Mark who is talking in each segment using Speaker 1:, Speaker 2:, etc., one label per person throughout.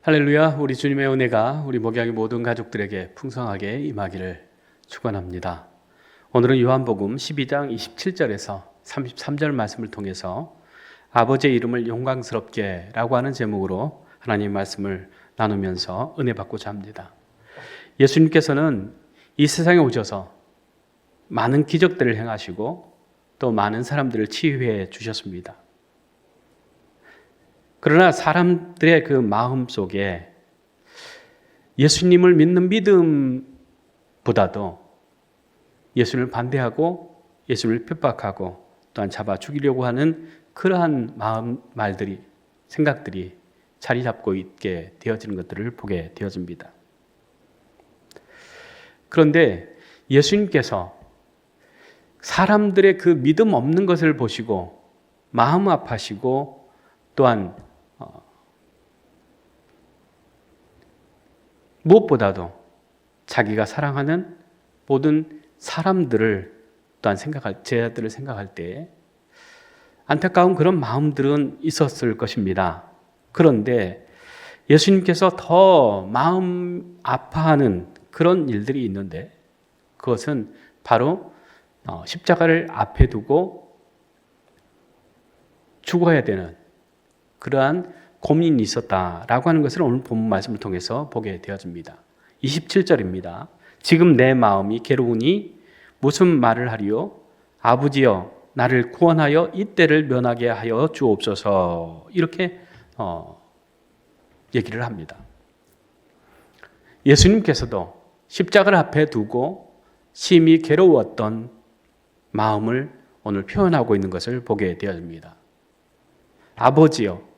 Speaker 1: 할렐루야. 우리 주님의 은혜가 우리 목양의 모든 가족들에게 풍성하게 임하기를 축원합니다. 오늘은 요한복음 12장 27절에서 33절 말씀을 통해서 아버지의 이름을 영광스럽게 라고 하는 제목으로 하나님 말씀을 나누면서 은혜 받고자 합니다. 예수님께서는 이 세상에 오셔서 많은 기적들을 행하시고 또 많은 사람들을 치유해 주셨습니다. 그러나 사람들의 그 마음 속에 예수님을 믿는 믿음보다도 예수님을 반대하고 예수님을 핍박하고 또한 잡아 죽이려고 하는 그러한 말들이, 생각들이 자리 잡고 있게 되어지는 것들을 보게 되어집니다. 그런데 예수님께서 사람들의 그 믿음 없는 것을 보시고 마음 아파하시고 또한 무엇보다도 자기가 사랑하는 모든 사람들을 또한 제자들을 생각할 때 안타까운 그런 마음들은 있었을 것입니다. 그런데 예수님께서 더 마음 아파하는 그런 일들이 있는데 그것은 바로 십자가를 앞에 두고 죽어야 되는 그러한 고민이 있었다라고 하는 것을 오늘 본문 말씀을 통해서 보게 되어집니다. 27절입니다. 지금 내 마음이 괴로우니 무슨 말을 하리요? 아버지여 나를 구원하여 이 때를 면하게 하여 주옵소서. 이렇게 얘기를 합니다. 예수님께서도 십자가를 앞에 두고 심히 괴로웠던 마음을 오늘 표현하고 있는 것을 보게 되어집니다. 아버지여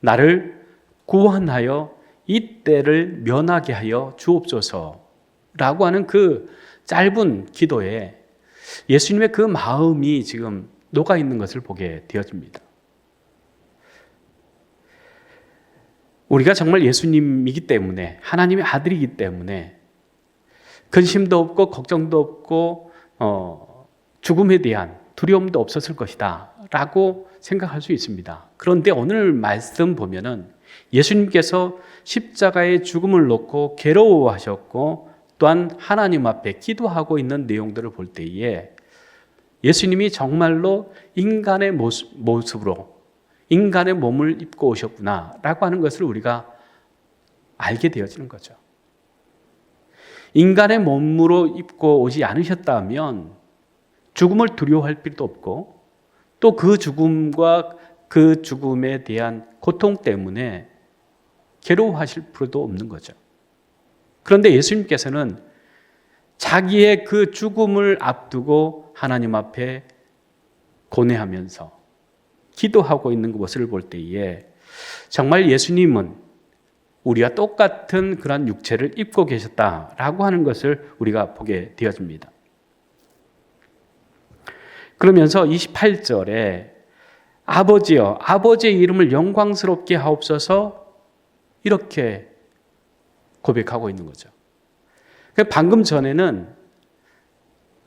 Speaker 1: 나를 구원하여 이 때를 면하게 하여 주옵소서라고 하는 그 짧은 기도에 예수님의 그 마음이 지금 녹아 있는 것을 보게 되어집니다. 우리가 정말 예수님이기 때문에 하나님의 아들이기 때문에 근심도 없고 걱정도 없고 죽음에 대한 두려움도 없었을 것이다 라고 생각할 수 있습니다. 그런데 오늘 말씀 보면은 예수님께서 십자가의 죽음을 놓고 괴로워하셨고 또한 하나님 앞에 기도하고 있는 내용들을 볼 때에 예수님이 정말로 인간의 모습으로 인간의 몸을 입고 오셨구나 라고 하는 것을 우리가 알게 되어지는 거죠. 인간의 몸으로 입고 오지 않으셨다면 죽음을 두려워할 필요도 없고 또 그 죽음과 그 죽음에 대한 고통 때문에 괴로워하실 필요도 없는 거죠. 그런데 예수님께서는 자기의 그 죽음을 앞두고 하나님 앞에 고뇌하면서 기도하고 있는 것을 볼 때에 정말 예수님은 우리와 똑같은 그런 육체를 입고 계셨다라고 하는 것을 우리가 보게 되어집니다. 그러면서 28절에 아버지여 아버지의 이름을 영광스럽게 하옵소서 이렇게 고백하고 있는 거죠. 방금 전에는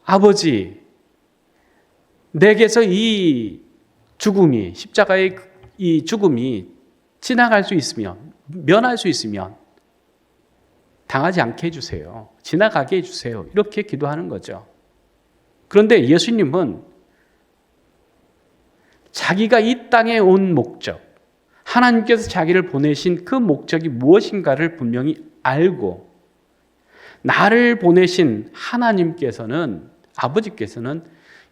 Speaker 1: 아버지 내게서 이 죽음이 십자가의 이 죽음이 지나갈 수 있으면 면할 수 있으면 당하지 않게 해주세요. 지나가게 해주세요. 이렇게 기도하는 거죠. 그런데 예수님은 자기가 이 땅에 온 목적, 하나님께서 자기를 보내신 그 목적이 무엇인가를 분명히 알고 나를 보내신 하나님께서는 아버지께서는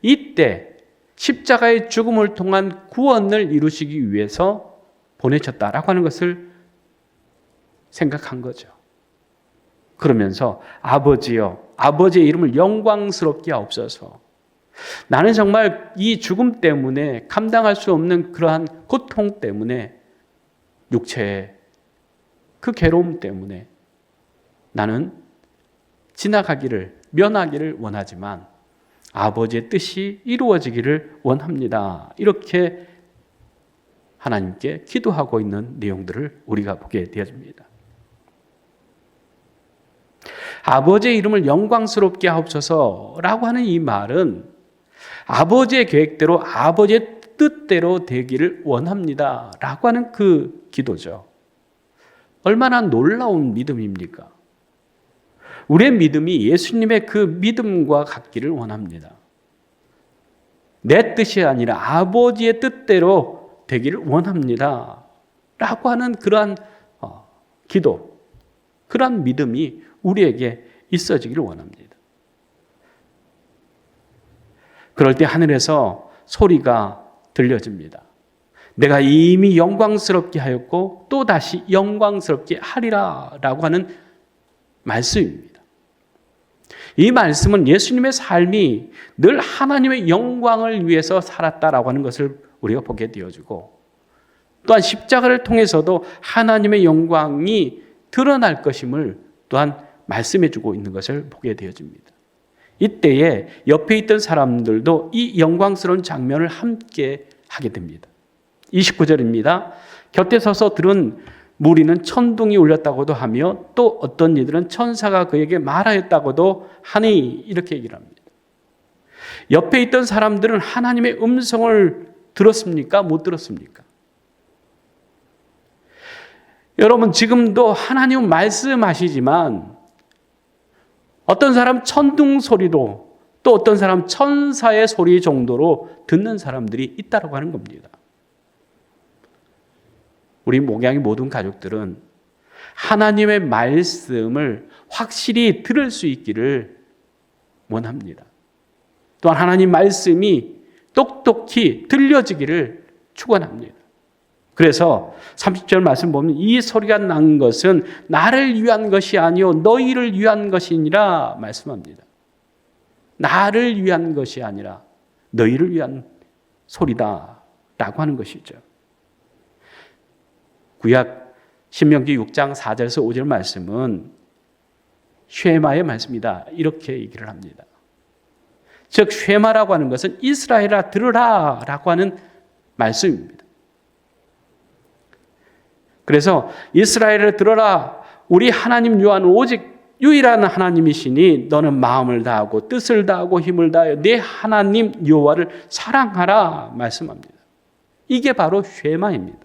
Speaker 1: 이때 십자가의 죽음을 통한 구원을 이루시기 위해서 보내셨다라고 하는 것을 생각한 거죠. 그러면서 아버지여 아버지의 이름을 영광스럽게 하옵소서. 나는 정말 이 죽음 때문에 감당할 수 없는 그러한 고통 때문에 육체의 그 괴로움 때문에 나는 지나가기를 면하기를 원하지만 아버지의 뜻이 이루어지기를 원합니다. 이렇게 하나님께 기도하고 있는 내용들을 우리가 보게 되어집니다. 아버지의 이름을 영광스럽게 하옵소서라고 하는 이 말은 아버지의 계획대로 아버지의 뜻대로 되기를 원합니다 라고 하는 그 기도죠. 얼마나 놀라운 믿음입니까? 우리의 믿음이 예수님의 그 믿음과 같기를 원합니다. 내 뜻이 아니라 아버지의 뜻대로 되기를 원합니다. 라고 하는 그러한 기도, 그러한 믿음이 우리에게 있어지기를 원합니다. 그럴 때 하늘에서 소리가 들려집니다. 내가 이미 영광스럽게 하였고 또 다시 영광스럽게 하리라 라고 하는 말씀입니다. 이 말씀은 예수님의 삶이 늘 하나님의 영광을 위해서 살았다라고 하는 것을 우리가 보게 되어주고, 또한 십자가를 통해서도 하나님의 영광이 드러날 것임을 또한 말씀해주고 있는 것을 보게 되어집니다. 이때에 옆에 있던 사람들도 이 영광스러운 장면을 함께 하게 됩니다. 29절입니다. 곁에 서서 들은 무리는 천둥이 울렸다고도 하며 또 어떤 이들은 천사가 그에게 말하였다고도 하니, 이렇게 얘기를 합니다. 옆에 있던 사람들은 하나님의 음성을 들었습니까? 못 들었습니까? 여러분, 지금도 하나님은 말씀하시지만 어떤 사람 천둥 소리도, 또 어떤 사람 천사의 소리 정도로 듣는 사람들이 있다고 하는 겁니다. 우리 목양의 모든 가족들은 하나님의 말씀을 확실히 들을 수 있기를 원합니다. 또한 하나님 말씀이 똑똑히 들려지기를 축원합니다. 그래서 30절 말씀 보면 이 소리가 난 것은 나를 위한 것이 아니요 너희를 위한 것이니라 말씀합니다. 나를 위한 것이 아니라 너희를 위한 소리다 라고 하는 것이죠. 구약 신명기 6장 4절에서 5절 말씀은 쉐마의 말씀이다, 이렇게 얘기를 합니다. 즉 쉐마라고 하는 것은 이스라엘아 들으라 라고 하는 말씀입니다. 그래서 이스라엘을 들어라, 우리 하나님 여호와는 오직 유일한 하나님이시니 너는 마음을 다하고 뜻을 다하고 힘을 다하여 내 하나님 여호와를 사랑하라 말씀합니다. 이게 바로 쉐마입니다.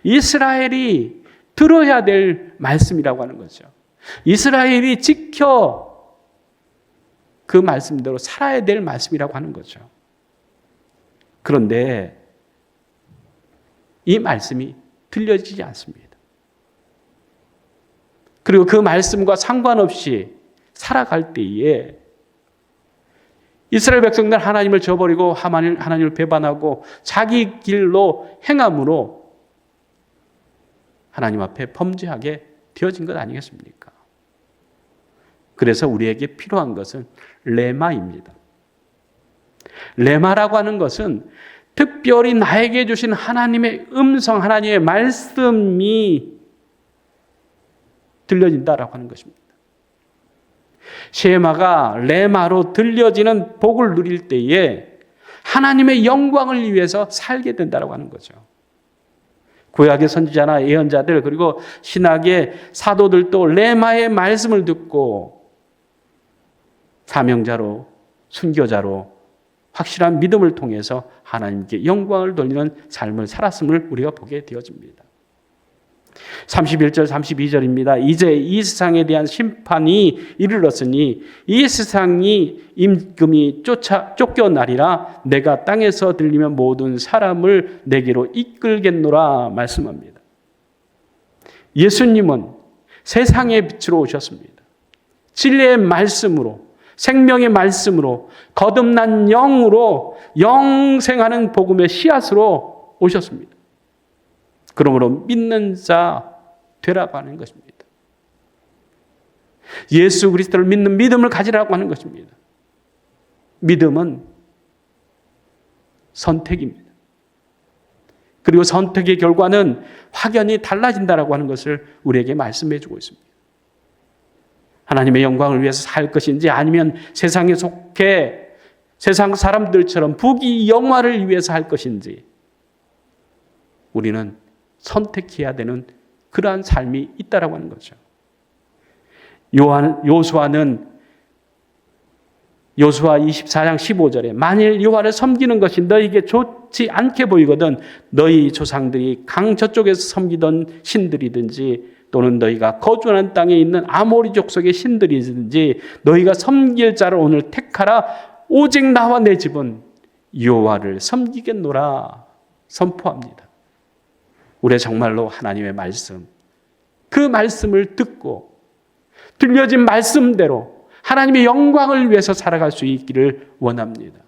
Speaker 1: 이스라엘이 들어야 될 말씀이라고 하는 거죠. 이스라엘이 지켜 그 말씀대로 살아야 될 말씀이라고 하는 거죠. 그런데 이 말씀이 들려지지 않습니다. 그리고 그 말씀과 상관없이 살아갈 때에 이스라엘 백성들 하나님을 저버리고 하나님을 배반하고 자기 길로 행함으로 하나님 앞에 범죄하게 되어진 것 아니겠습니까? 그래서 우리에게 필요한 것은 레마입니다. 레마라고 하는 것은 특별히 나에게 주신 하나님의 음성, 하나님의 말씀이 들려진다라고 하는 것입니다. 쉐마가 레마로 들려지는 복을 누릴 때에 하나님의 영광을 위해서 살게 된다라고 하는 거죠. 구약의 선지자나 예언자들 그리고 신학의 사도들도 레마의 말씀을 듣고 사명자로, 순교자로 확실한 믿음을 통해서 하나님께 영광을 돌리는 삶을 살았음을 우리가 보게 되어집니다. 31절 32절입니다. 이제 이 세상에 대한 심판이 이르렀으니 이 세상이 임금이 쫓겨나리라. 내가 땅에서 들리면 모든 사람을 내게로 이끌겠노라 말씀합니다. 예수님은 세상의 빛으로 오셨습니다. 진리의 말씀으로, 생명의 말씀으로, 거듭난 영으로, 영생하는 복음의 씨앗으로 오셨습니다. 그러므로 믿는 자 되라고 하는 것입니다. 예수 그리스도를 믿는 믿음을 가지라고 하는 것입니다. 믿음은 선택입니다. 그리고 선택의 결과는 확연히 달라진다라고 하는 것을 우리에게 말씀해 주고 있습니다. 하나님의 영광을 위해서 살 것인지 아니면 세상에 속해 세상 사람들처럼 부귀 영화를 위해서 할 것인지 우리는 선택해야 되는 그러한 삶이 있다라고 하는 거죠. 요수아는 여호수아 24장 15절에 만일 여호와를 섬기는 것이 너희에게 좋지 않게 보이거든 너희 조상들이 강 저쪽에서 섬기던 신들이든지 또는 너희가 거주하는 땅에 있는 아모리 족속의 신들이든지 너희가 섬길 자를 오늘 택하라. 오직 나와 내 집은 여호와를 섬기겠노라 선포합니다. 우리 정말로 하나님의 말씀, 그 말씀을 듣고 들려진 말씀대로 하나님의 영광을 위해서 살아갈 수 있기를 원합니다.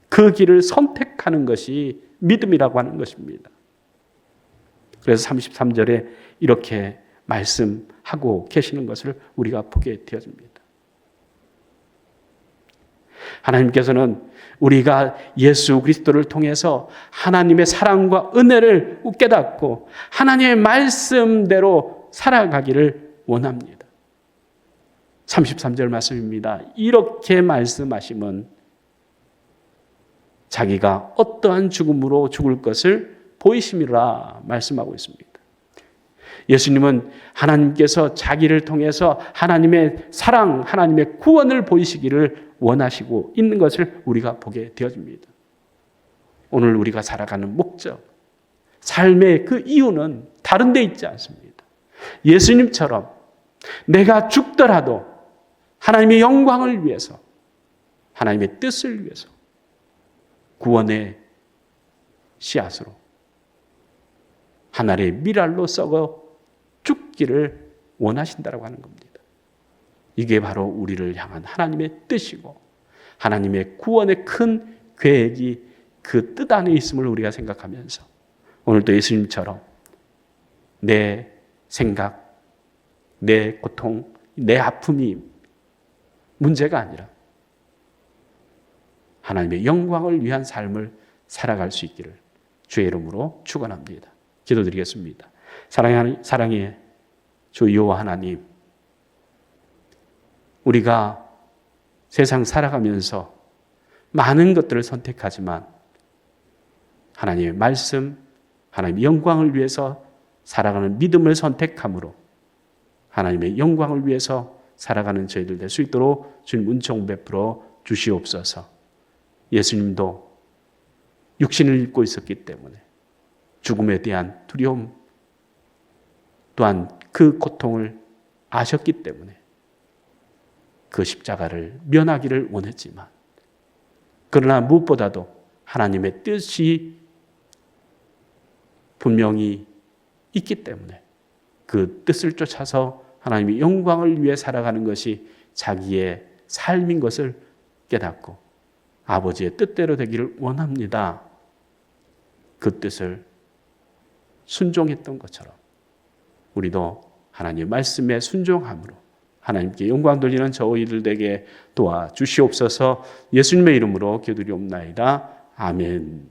Speaker 1: 그 길을 선택하는 것이 믿음이라고 하는 것입니다. 그래서 33절에 이렇게 말씀하고 계시는 것을 우리가 보게 되어집니다. 하나님께서는 우리가 예수 그리스도를 통해서 하나님의 사랑과 은혜를 깨닫고 하나님의 말씀대로 살아가기를 원합니다. 33절 말씀입니다. 이렇게 말씀하시면 자기가 어떠한 죽음으로 죽을 것을 보이심이라 말씀하고 있습니다. 예수님은 하나님께서 자기를 통해서 하나님의 사랑, 하나님의 구원을 보이시기를 원하시고 있는 것을 우리가 보게 되어집니다. 오늘 우리가 살아가는 목적, 삶의 그 이유는 다른 데 있지 않습니다. 예수님처럼 내가 죽더라도 하나님의 영광을 위해서, 하나님의 뜻을 위해서 구원의 씨앗으로 하나의 밀알로 썩어 죽기를 원하신다고 하는 겁니다. 이게 바로 우리를 향한 하나님의 뜻이고 하나님의 구원의 큰 계획이 그 뜻 안에 있음을 우리가 생각하면서 오늘도 예수님처럼 내 생각, 내 고통, 내 아픔이 문제가 아니라 하나님의 영광을 위한 삶을 살아갈 수 있기를 주의 이름으로 축원합니다. 기도드리겠습니다. 사랑의 주 여호와 하나님, 우리가 세상 살아가면서 많은 것들을 선택하지만 하나님의 말씀, 하나님의 영광을 위해서 살아가는 믿음을 선택함으로 하나님의 영광을 위해서 살아가는 저희들 될 수 있도록 주님 은총 베풀어 주시옵소서. 예수님도 육신을 입고 있었기 때문에 죽음에 대한 두려움 또한 그 고통을 아셨기 때문에 그 십자가를 면하기를 원했지만 그러나 무엇보다도 하나님의 뜻이 분명히 있기 때문에 그 뜻을 쫓아서 하나님의 영광을 위해 살아가는 것이 자기의 삶인 것을 깨닫고 아버지의 뜻대로 되기를 원합니다. 그 뜻을 순종했던 것처럼 우리도 하나님의 말씀에 순종함으로 하나님께 영광 돌리는 저희들에게 도와주시옵소서. 예수님의 이름으로 기도드리옵나이다. 아멘.